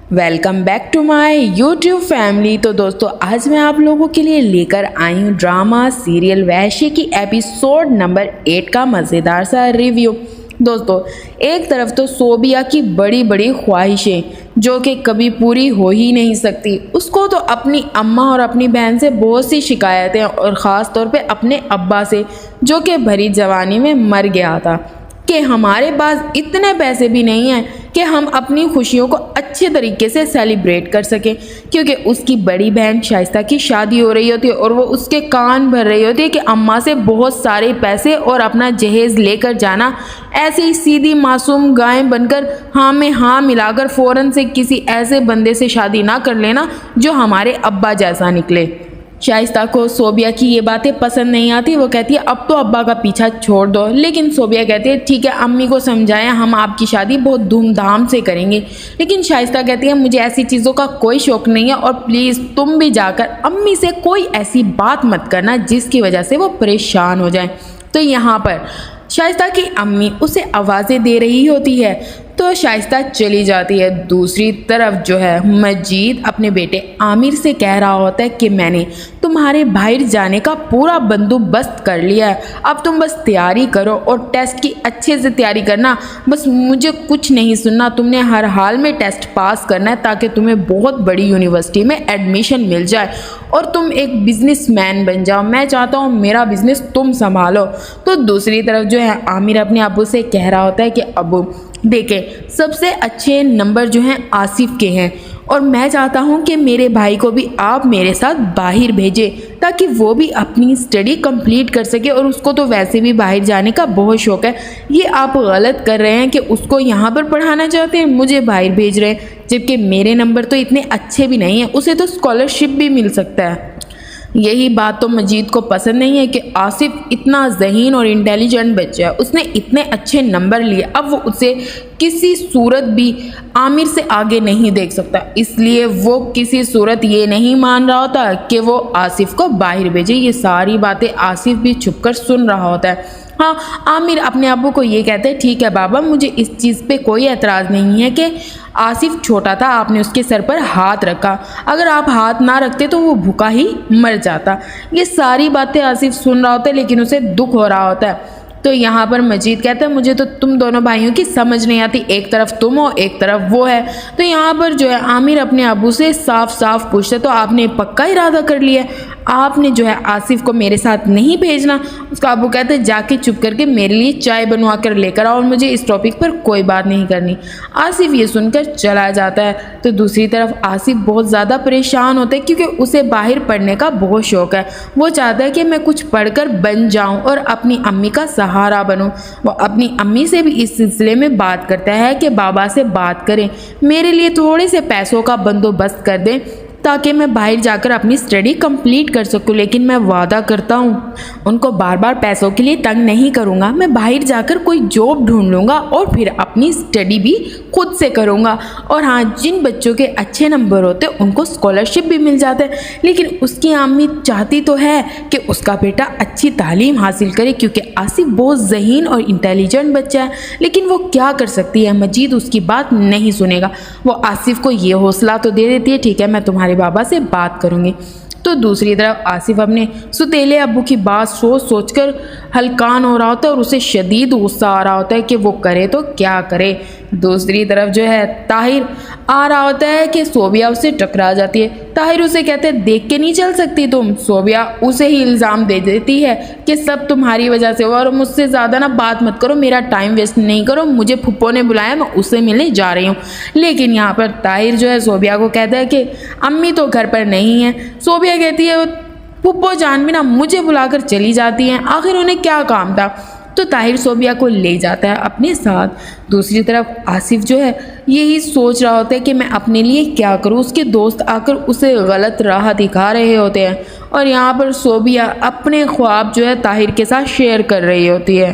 Welcome back to my YouTube family. तो दोस्तों आज मैं आप लोगों के लिए लेकर आई हूँ ड्रामा सीरियल वैश्य की एपिसोड नंबर 8 का मज़ेदार सा रिव्यू। दोस्तों एक तरफ तो सोबिया की बड़ी बड़ी ख्वाहिशें जो कि कभी पूरी हो ही नहीं सकती, उसको तो अपनी अम्मा और अपनी बहन से बहुत सी शिकायतें और ख़ास तौर पे अपने अब्बा से जो कि भरी जवानी में मर गया था कि हमारे पास इतने पैसे भी नहीं हैं कि हम अपनी खुशियों को अच्छे तरीके से सेलिब्रेट कर सकें, क्योंकि उसकी बड़ी बहन शाइस्ता की शादी हो रही होती है और वो उसके कान भर रही होती है कि अम्मा से बहुत सारे पैसे और अपना जहेज़ लेकर जाना। ऐसे ही सीधी मासूम गाय बनकर हाँ में हाँ मिलाकर फ़ौरन से किसी ऐसे बंदे से शादी ना कर लेना जो हमारे अब्बा जैसा निकले। शाइस्ता को सोबिया की ये बातें पसंद नहीं आती। वो कहती है अब तो अब्बा का पीछा छोड़ दो, लेकिन सोबिया कहती है ठीक है अम्मी को समझाएं, हम आपकी शादी बहुत धूमधाम से करेंगे। लेकिन शाइस्ता कहती है मुझे ऐसी चीज़ों का कोई शौक़ नहीं है और प्लीज़ तुम भी जाकर अम्मी से कोई ऐसी बात मत करना जिसकी वजह से वो परेशान हो जाए। तो यहाँ पर शाइस्ता की अम्मी उसे आवाज़ें दे रही होती है तो शाइस्ता चली जाती है। दूसरी तरफ जो है मजीद अपने बेटे आमिर से कह रहा होता है कि मैंने तुम्हारे बाहर जाने का पूरा बंदोबस्त कर लिया है, अब तुम बस तैयारी करो और टेस्ट की अच्छे से तैयारी करना, बस मुझे कुछ नहीं सुनना, तुमने हर हाल में टेस्ट पास करना है ताकि तुम्हें बहुत बड़ी यूनिवर्सिटी में एडमिशन मिल जाए और तुम एक बिजनेसमैन बन जाओ। मैं चाहता हूँ मेरा बिजनेस तुम संभालो। तो दूसरी तरफ जो है आमिर अपने अब्बू से कह रहा होता है कि अब्बू देखें सबसे अच्छे नंबर जो हैं आसिफ के हैं और मैं चाहता हूं कि मेरे भाई को भी आप मेरे साथ बाहर भेजें ताकि वो भी अपनी स्टडी कंप्लीट कर सके, और उसको तो वैसे भी बाहर जाने का बहुत शौक़ है। ये आप गलत कर रहे हैं कि उसको यहाँ पर पढ़ाना चाहते हैं, मुझे बाहर भेज रहे हैं, जबकि मेरे नंबर तो इतने अच्छे भी नहीं हैं, उसे तो स्कॉलरशिप भी मिल सकता है। यही बात तो मजीद को पसंद नहीं है कि आसिफ इतना ज़हीन और इंटेलिजेंट बच्चा है, उसने इतने अच्छे नंबर लिए, अब वो उसे किसी सूरत भी आमिर से आगे नहीं देख सकता, इसलिए वो किसी सूरत ये नहीं मान रहा होता कि वो आसिफ को बाहर भेजे। ये सारी बातें आसिफ भी छुपकर सुन रहा होता है। हाँ आमिर अपने अब्बू को ये कहते हैं ठीक है बाबा, मुझे इस चीज़ पे कोई एतराज़ नहीं है कि आसिफ छोटा था, आपने उसके सर पर हाथ रखा, अगर आप हाथ ना रखते तो वो भूखा ही मर जाता। ये सारी बातें आसिफ सुन रहा होता है लेकिन उसे दुख हो रहा होता है। तो यहाँ पर मजीद कहता है मुझे तो तुम दोनों भाइयों की समझ नहीं आती, एक तरफ तुम हो एक तरफ वो है। तो यहाँ पर जो है आमिर अपने अब्बू से साफ साफ पूछता तो आपने पक्का इरादा कर लिया, आपने जो है आसिफ को मेरे साथ नहीं भेजना। उसका अब्बू कहते हैं जाके चुप करके मेरे लिए चाय बनवा कर लेकर आओ और मुझे इस टॉपिक पर कोई बात नहीं करनी। आसिफ ये सुनकर चला जाता है। तो दूसरी तरफ आसिफ बहुत ज़्यादा परेशान होता है क्योंकि उसे बाहर पढ़ने का बहुत शौक़ है। वो चाहता है कि मैं कुछ पढ़कर बन जाऊँ और अपनी अम्मी का सहारा बनूँ। वो अपनी अम्मी से भी इस सिलसिले में बात करता है कि बाबा से बात करें, मेरे लिए थोड़े से पैसों का बंदोबस्त कर दें ताकि मैं बाहर जाकर अपनी स्टडी कंप्लीट कर सकूं, लेकिन मैं वादा करता हूं उनको बार बार पैसों के लिए तंग नहीं करूंगा। मैं बाहर जाकर कोई जॉब ढूंढ लूँगा और फिर अपनी स्टडी भी खुद से करूंगा। और हाँ, जिन बच्चों के अच्छे नंबर होते उनको स्कॉलरशिप भी मिल जाता है, लेकिन उसकी अम्मी चाहती तो है कि उसका बेटा अच्छी तालीम हासिल करे क्योंकि आसिफ बहुत ज़हीन और इंटेलिजेंट बच्चा है। लेकिन वो क्या कर सकती है, मजीद उसकी बात नहीं सुनेगा। वो आसिफ को ये हौसला तो दे देती है ठीक है मैं तुम्हारे बाबा से बात करूंगी। तो दूसरी तरफ आसिफ अपने सुतेले अब्बू की बात सोच सोचकर हलकान हो रहा होता है और उसे शदीद गुस्सा आ रहा होता है कि वो करे तो क्या करे। दूसरी तरफ जो है ताहिर आ रहा होता है कि सोबिया उससे टकरा जाती है। ताहिर उसे कहते हैं देख के नहीं चल सकती तुम। सोबिया उसे ही इल्ज़ाम दे देती है कि सब तुम्हारी वजह से हुआ और मुझसे ज़्यादा ना बात मत करो, मेरा टाइम वेस्ट नहीं करो, मुझे फुप्पो ने बुलाया, मैं उससे मिलने जा रही हूँ। लेकिन यहाँ पर ताहिर जो है सोबिया को कहता है कि अम्मी तो घर पर नहीं है। सोबिया कहती है फुप्पो जान भी ना मुझे बुलाकर चली जाती हैं, आखिर उन्हें क्या काम था। तो ताहिर सोबिया को ले जाता है अपने साथ। दूसरी तरफ आसिफ जो है यही सोच रहा होता है कि मैं अपने लिए क्या करूं। उसके दोस्त आकर उसे गलत राह दिखा रहे होते हैं और यहाँ पर सोबिया अपने ख्वाब जो है ताहिर के साथ शेयर कर रही होती है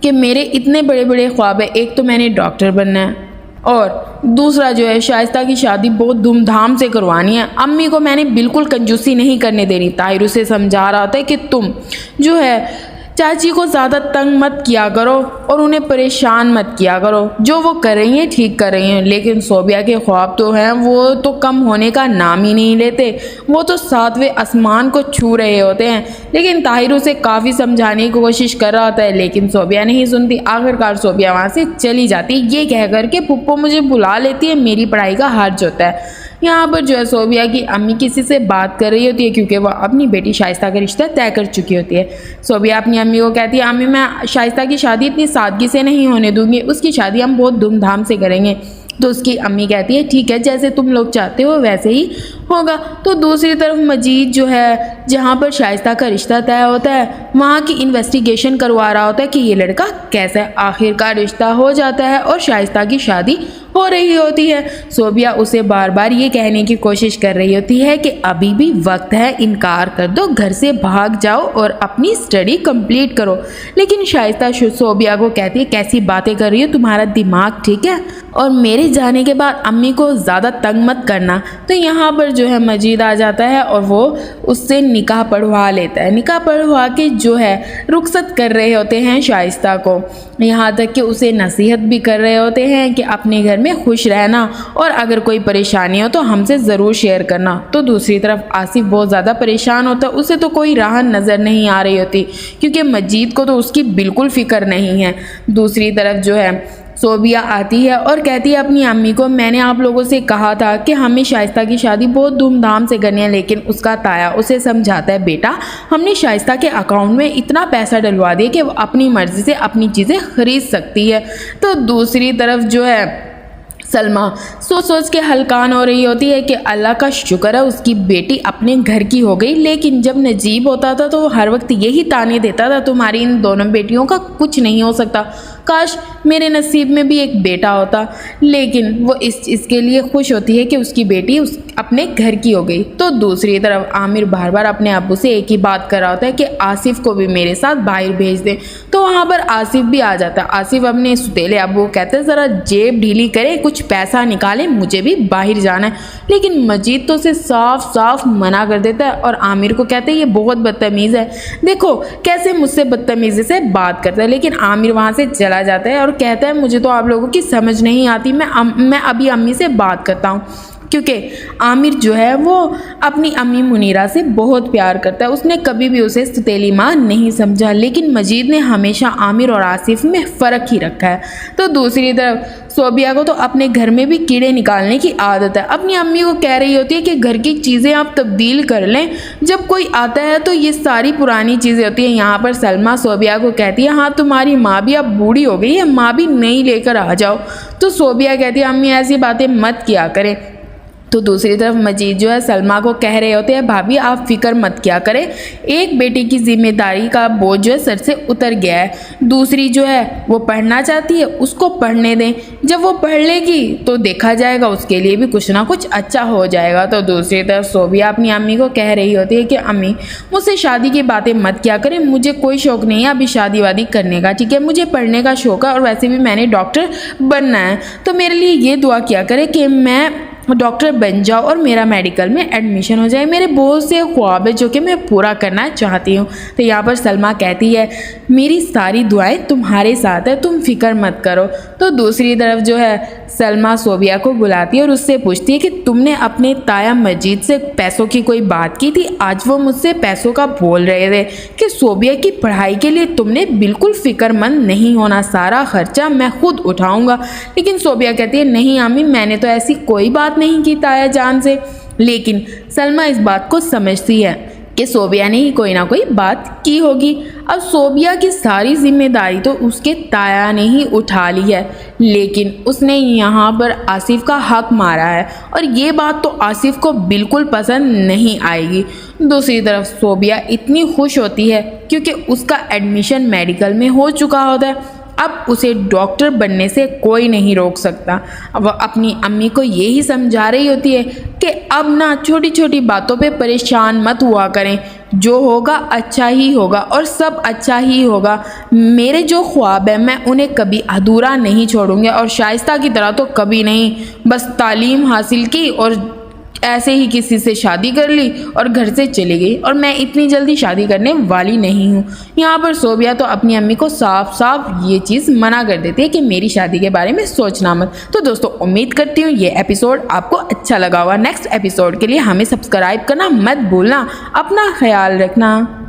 कि मेरे इतने बड़े बड़े ख्वाब है, एक तो मैंने डॉक्टर बनना है और दूसरा जो है शाइस्ता की शादी बहुत धूमधाम से करवानी है, अम्मी को मैंने बिल्कुल कंजूसी नहीं करने देनी। ताहिर उसे समझा रहा होता है कि तुम जो है चाची को ज़्यादा तंग मत किया करो और उन्हें परेशान मत किया करो। जो वो कर रही हैं ठीक कर रही हैं, लेकिन सोबिया के ख्वाब तो हैं वो तो कम होने का नाम ही नहीं लेते। वो तो 7वें आसमान को छू रहे होते हैं। लेकिन ताहिर उसे काफ़ी समझाने की कोशिश कर रहा होता है, लेकिन सोबिया नहीं सुनती। आखिरकार सोबिया वहाँ से चली जाती, ये कह कर के पुप्पो मुझे बुला लेती है, मेरी पढ़ाई का हर्ज होता है। यहाँ पर जो है सोबिया की अम्मी किसी से बात कर रही होती है, क्योंकि वह अपनी बेटी शाइस्ता का रिश्ता तय कर चुकी होती है। सोबिया अपनी अम्मी को कहती है, अम्मी मैं शाइस्ता की शादी इतनी सादगी से नहीं होने दूंगी, उसकी शादी हम बहुत धूमधाम से करेंगे। तो उसकी अम्मी कहती है ठीक है, जैसे तुम लोग चाहते हो वैसे ही होगा। तो दूसरी तरफ मजीद जो है जहाँ पर शाइस्ता का रिश्ता तय होता है वहाँ की इन्वेस्टिगेशन करवा रहा होता है कि ये लड़का कैसा है। आखिरकार रिश्ता हो जाता है और शाइस्ता की शादी हो रही होती है। सोबिया उसे बार बार ये कहने की कोशिश कर रही होती है कि अभी भी वक्त है, इनकार कर दो, घर से भाग जाओ और अपनी स्टडी कंप्लीट करो। लेकिन शाइस्ता सोबिया को कहती है कैसी बातें कर रही हो, तुम्हारा दिमाग ठीक है, और मेरे जाने के बाद अम्मी को ज़्यादा तंग मत करना। तो यहाँ पर जो है मजीद आ जाता है और वो उससे निकाह पढ़वा लेता है। निकाह पढ़वा के जो है रुखसत कर रहे होते हैं शाइस्ता को, यहाँ तक कि उसे नसीहत भी कर रहे होते हैं कि अपने घर में खुश रहना और अगर कोई परेशानी हो तो हमसे ज़रूर शेयर करना। तो दूसरी तरफ आसिफ बहुत ज़्यादा परेशान होता है, उसे तो कोई राह नज़र नहीं आ रही होती, क्योंकि मजीद को तो उसकी बिल्कुल फ़िक्र नहीं है। दूसरी तरफ जो है सोबिया आती है और कहती है अपनी अम्मी को, मैंने आप लोगों से कहा था कि हमें शाइस्ता की शादी बहुत धूमधाम से करनी है, लेकिन उसका ताया उसे समझाता है बेटा हमने शाइस्ता के अकाउंट में इतना पैसा डलवा दिया कि वो अपनी मर्ज़ी से अपनी चीज़ें खरीद सकती है। तो दूसरी तरफ जो है सलमा सोच सोच के हलकान हो रही होती है कि अल्लाह का शुक्र है उसकी बेटी अपने घर की हो गई। लेकिन जब नजीब होता था तो वो हर वक्त यही ताने देता था तुम्हारी इन दोनों बेटियों का कुछ नहीं हो सकता, काश मेरे नसीब में भी एक बेटा होता। लेकिन वो इस चीज़ के लिए खुश होती है कि उसकी बेटी अपने घर की हो गई। तो दूसरी तरफ आमिर बार बार अपने अब्बू से एक ही बात कर रहा होता है कि आसिफ को भी मेरे साथ बाहर भेज दें। तो वहाँ पर आसिफ भी आ जाता है। आसिफ अपने सुतेले अब्बू को कहते हैं ज़रा जेब ढीली करे, कुछ पैसा निकाले, मुझे भी बाहर जाना है। लेकिन मजीद तो उसे साफ साफ मना कर देता है और आमिर को कहते हैं ये बहुत बदतमीज़ है, देखो कैसे मुझसे बदतमीज़ी से बात करता है। लेकिन आमिर वहाँ से चला जाता है और कहता है मुझे तो आप लोगों की समझ नहीं आती, मैं अभी अम्मी से बात करता हूँ। क्योंकि आमिर जो है वो अपनी अम्मी मुनीरा से बहुत प्यार करता है, उसने कभी भी उसे सतीली माँ नहीं समझा। लेकिन मजीद ने हमेशा आमिर और आसिफ में फ़र्क ही रखा है। तो दूसरी तरफ सोबिया को तो अपने घर में भी कीड़े निकालने की आदत है। अपनी अम्मी को कह रही होती है कि घर की चीज़ें आप तब्दील कर लें, जब कोई आता है तो ये सारी पुरानी चीज़ें होती हैं। यहाँ पर सलमा सोबिया को कहती है हाँ तुम्हारी माँ भी अब बूढ़ी हो गई है, माँ भी नई लेकर आ जाओ। तो सोबिया कहती है अम्मी ऐसी बातें मत किया करें। तो दूसरी तरफ मजीद जो है सलमा को कह रहे होते हैं भाभी आप फिक्र मत किया करें, एक बेटी की जिम्मेदारी का बोझ जो है सर से उतर गया है। दूसरी जो है वो पढ़ना चाहती है, उसको पढ़ने दें, जब वो पढ़ लेगी तो देखा जाएगा, उसके लिए भी कुछ ना कुछ अच्छा हो जाएगा। तो दूसरी तरफ सोबिया अपनी अम्मी को कह रही होती है कि अम्मी मुझसे शादी की बातें मत किया करें, मुझे कोई शौक़ नहीं है अभी शादी वादी करने का, ठीक है, मुझे पढ़ने का शौक़ है और वैसे भी मैंने डॉक्टर बनना है। तो मेरे लिए ये दुआ किया करें कि मैं डॉक्टर बन जाओ और मेरा मेडिकल में एडमिशन हो जाए। मेरे बहुत से ख्वाब है जो कि मैं पूरा करना चाहती हूँ। तो यहाँ पर सलमा कहती है मेरी सारी दुआएं तुम्हारे साथ है, तुम फिक्र मत करो। तो दूसरी तरफ जो है सलमा सोबिया को बुलाती है और उससे पूछती है कि तुमने अपने ताया मजीद से पैसों की कोई बात की थी? आज वो मुझसे पैसों का बोल रहे थे कि सोबिया की पढ़ाई के लिए तुमने बिल्कुल फ़िक्रमंद नहीं होना, सारा खर्चा मैं खुद उठाऊंगा। लेकिन सोबिया कहती है नहीं अम्मी मैंने तो ऐसी कोई बात नहीं की ताया जान से। लेकिन सलमा इस बात को समझती है कि सोबिया ने ही कोई ना कोई बात की होगी। अब सोबिया की सारी जिम्मेदारी तो उसके ताया ने ही उठा ली है, लेकिन उसने यहाँ पर आसिफ का हक मारा है और ये बात तो आसिफ को बिल्कुल पसंद नहीं आएगी। दूसरी तरफ सोबिया इतनी खुश होती है क्योंकि उसका एडमिशन मेडिकल में हो चुका होता है, अब उसे डॉक्टर बनने से कोई नहीं रोक सकता। वह अपनी अम्मी को यही समझा रही होती है कि अब ना छोटी छोटी बातों पे परेशान मत हुआ करें, जो होगा अच्छा ही होगा और सब अच्छा ही होगा। मेरे जो ख्वाब है मैं उन्हें कभी अधूरा नहीं छोड़ूंगी और शाइस्ता की तरह तो कभी नहीं। बस तालीम हासिल की और ऐसे ही किसी से शादी कर ली और घर से चली गई और मैं इतनी जल्दी शादी करने वाली नहीं हूँ। यहाँ पर सोबिया तो अपनी अम्मी को साफ साफ ये चीज़ मना कर देती है कि मेरी शादी के बारे में सोचना मत। तो दोस्तों उम्मीद करती हूँ ये एपिसोड आपको अच्छा लगा होगा। नेक्स्ट एपिसोड के लिए हमें सब्सक्राइब करना मत भूलना। अपना ख्याल रखना।